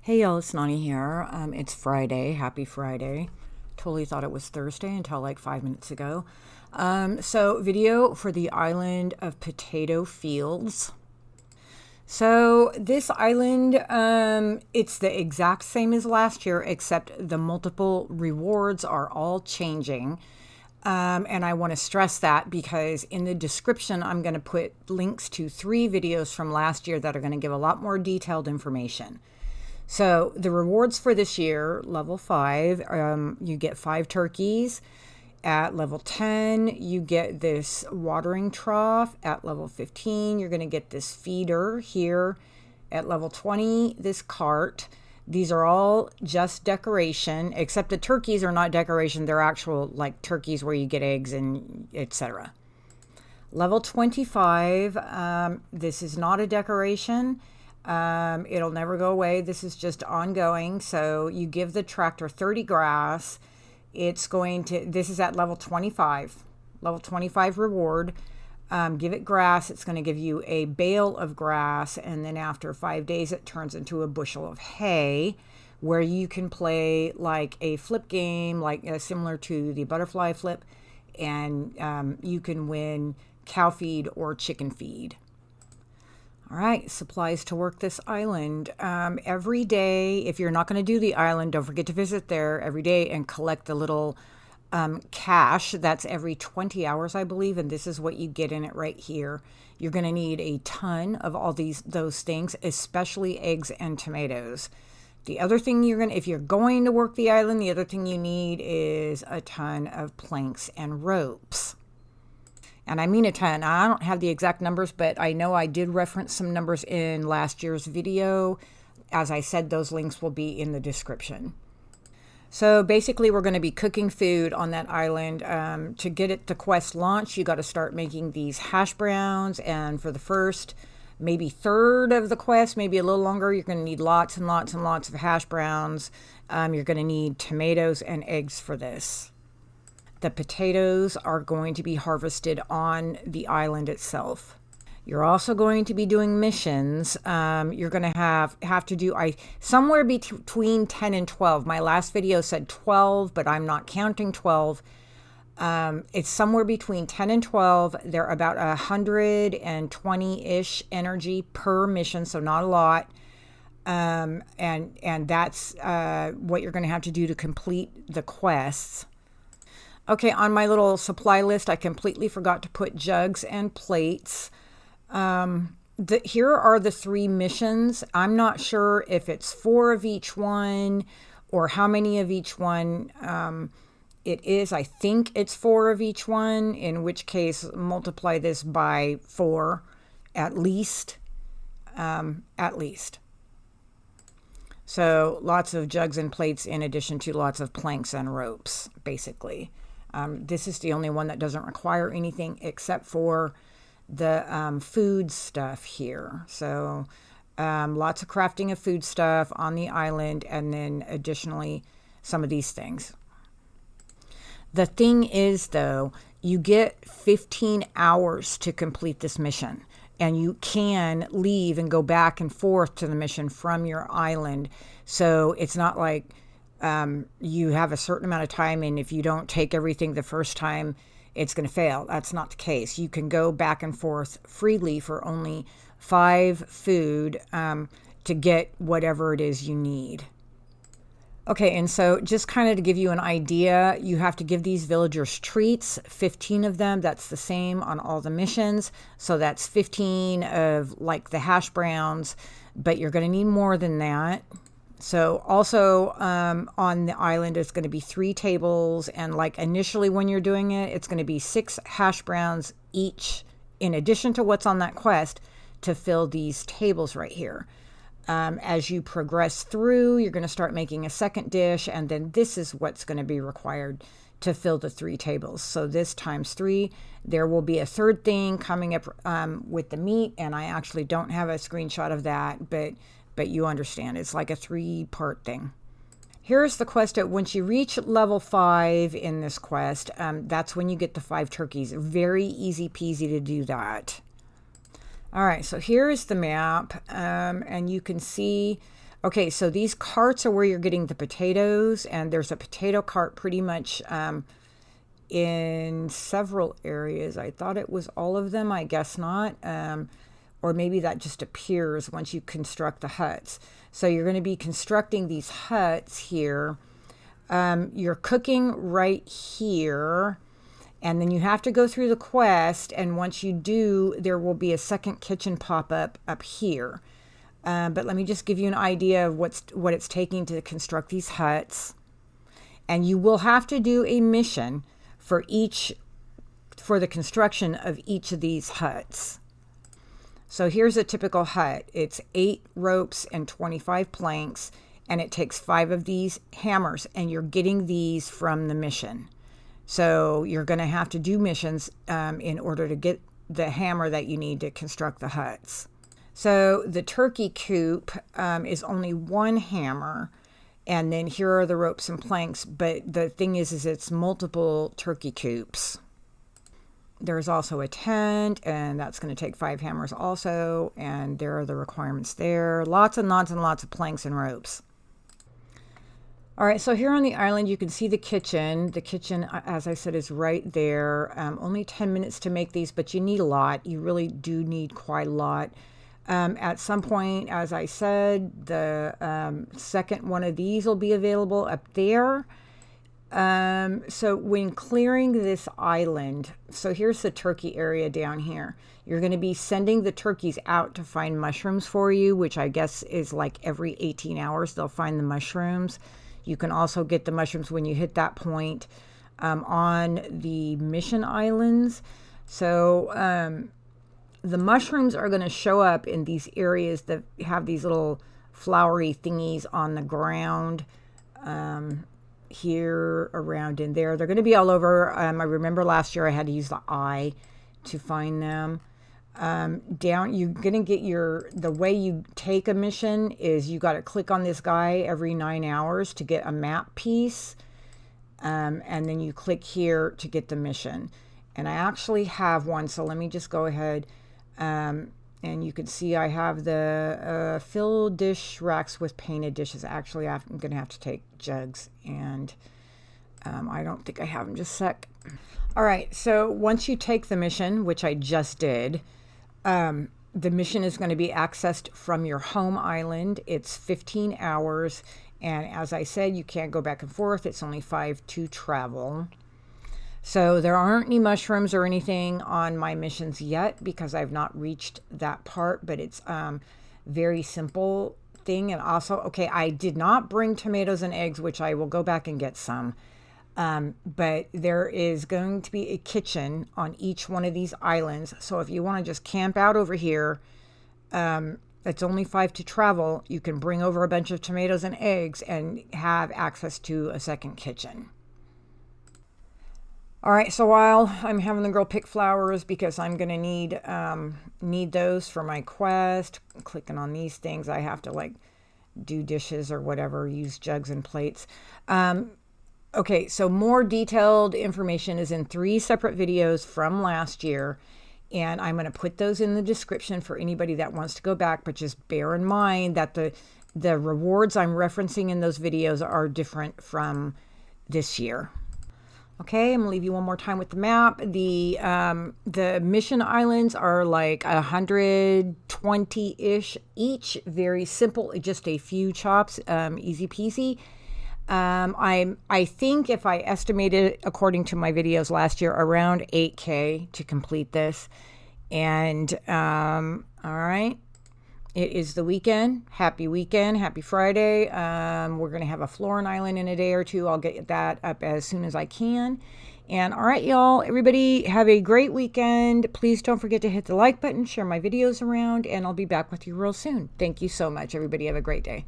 Hey y'all, it's Nani here. It's Friday. Happy Friday. Totally thought it was Thursday until like 5 minutes ago. So video for the island of Potato Fields. So this island, it's the exact same as last year, except the multiple rewards are all changing. And I want to stress that because in the description, I'm going to put links to 3 videos from last year that are going to give a lot more detailed information. So the rewards for this year, level 5, you get 5 turkeys. At level 10, you get this watering trough. At level 15, you're going to get this feeder here. At level 20, this cart. These are all just decoration, except the turkeys are not decoration. They're actual like turkeys where you get eggs and etc. Level 25, this is not a decoration. It'll never go away. This is just ongoing. So you give the tractor 30 grass. This is at level 25, level 25 reward. Give it grass. It's going to give you a bale of grass. And then after 5 days, it turns into a bushel of hay where you can play like a flip game, like similar to the butterfly flip. And you can win cow feed or chicken feed. All right, supplies to work this island. Every day, if you're not going to do the island, don't forget to visit there every day and collect the little cash. That's every 20 hours, I believe, and this is what you get in it right here. You're going to need a ton of all those things, especially eggs and tomatoes. The other thing if you're going to work the island, the other thing you need is a ton of planks and ropes. And I mean a ton. I don't have the exact numbers, but I know I did reference some numbers in last year's video. As I said, those links will be in the description. So basically, we're going to be cooking food on that island. To get it to quest launch, you got to start making these hash browns. And for the first, maybe third of the quest, maybe a little longer, you're going to need lots and lots and lots of hash browns. You're going to need tomatoes and eggs for this. The potatoes are going to be harvested on the island itself. You're also going to be doing missions. You're going to have to do somewhere between 10 and 12. My last video said 12, but I'm not counting 12. It's somewhere between 10 and 12. They're about 120-ish energy per mission, so not a lot. And that's what you're going to have to do to complete the quests. Okay, on my little supply list, I completely forgot to put jugs and plates. Here are the 3 missions. I'm not sure if it's 4 of each one or how many of each one it is. I think it's 4 of each one, in which case multiply this by 4 at least. So lots of jugs and plates in addition to lots of planks and ropes, basically. This is the only one that doesn't require anything except for the food stuff here. So lots of crafting of food stuff on the island, and then additionally some of these things. The thing is, though, you get 15 hours to complete this mission, and you can leave and go back and forth to the mission from your island. So it's not like you have a certain amount of time, and if you don't take everything the first time, it's going to fail. That's not the case. You can go back and forth freely for only 5 food to get whatever it is you need. Okay, and so just kind of to give you an idea, you have to give these villagers treats, 15 of them. That's the same on all the missions. So that's 15 of like the hash browns, but you're going to need more than that. So also on the island, it's going to be 3 tables. And like initially when you're doing it, it's going to be 6 hash browns each, in addition to what's on that quest, to fill these tables right here. As you progress through, you're going to start making a second dish. And then this is what's going to be required to fill the 3 tables. So this times 3, there will be a third thing coming up with the meat. And I actually don't have a screenshot of that, but you understand, it's like a 3-part thing. Here's the quest. Once you reach level 5 in this quest, that's when you get the 5 turkeys. Very easy peasy to do that. All right, so here's the map, and you can see Okay, so these carts are where you're getting the potatoes, and there's a potato cart pretty much in several areas. I thought it was all of them. I guess not. Or maybe that just appears once you construct the huts. So you're going to be constructing these huts here. You're cooking right here, and then you have to go through the quest, and once you do, there will be a second kitchen pop-up up here. But let me just give you an idea of what it's taking to construct these huts. And you will have to do a mission for the construction of each of these huts. So here's a typical hut. It's 8 ropes and 25 planks, and it takes 5 of these hammers, and you're getting these from the mission. So you're going to have to do missions in order to get the hammer that you need to construct the huts. So the turkey coop is only 1 hammer, and then here are the ropes and planks, but the thing is it's multiple turkey coops. There's also a tent, and that's going to take 5 hammers also, and there are the requirements there. Lots and lots and lots of planks and ropes. All right, so here on the island, you can see the kitchen. The kitchen, as I said, is right there. Only 10 minutes to make these, but you need a lot. You really do need quite a lot. At some point, as I said, the second one of these will be available up there. So when clearing this island, so here's the turkey area down here. You're going to be sending the turkeys out to find mushrooms for you, which I guess is like every 18 hours they'll find the mushrooms. You can also get the mushrooms when you hit that point on the mission islands. So the mushrooms are going to show up in these areas that have these little flowery thingies on the ground. Here, around in there. They're going to be all over. I remember last year I had to use the eye to find them. Down, you're going to get the way you take a mission is you got to click on this guy every 9 hours to get a map piece. And then you click here to get the mission. And I actually have one, so let me just go ahead. And you can see I have the fill dish racks with painted dishes. Actually, I'm going to have to take jugs, and I don't think I have them. Just a sec. All right, so once you take the mission, which I just did, the mission is going to be accessed from your home island. It's 15 hours, and as I said, you can't go back and forth. It's only 5 to travel. So there aren't any mushrooms or anything on my missions yet because I've not reached that part, but it's very simple thing. And also, okay, I did not bring tomatoes and eggs, which I will go back and get some. But there is going to be a kitchen on each one of these islands. So if you want to just camp out over here, it's only 5 to travel. You can bring over a bunch of tomatoes and eggs and have access to a second kitchen. All right, so while I'm having the girl pick flowers because I'm going to need those for my quest, clicking on these things, I have to like do dishes or whatever, use jugs and plates. Okay, so more detailed information is in 3 separate videos from last year, and I'm going to put those in the description for anybody that wants to go back, but just bear in mind that the rewards I'm referencing in those videos are different from this year. Okay, I'm gonna leave you one more time with the map. The mission islands are like 120-ish each. Very simple, just a few chops, easy peasy. I think if I estimated according to my videos last year, around 8K to complete this. And all right. It is the weekend. Happy weekend. Happy Friday. We're going to have a Florin Island in a day or two. I'll get that up as soon as I can. And all right, y'all, everybody have a great weekend. Please don't forget to hit the like button, share my videos around, and I'll be back with you real soon. Thank you so much, everybody. Have a great day.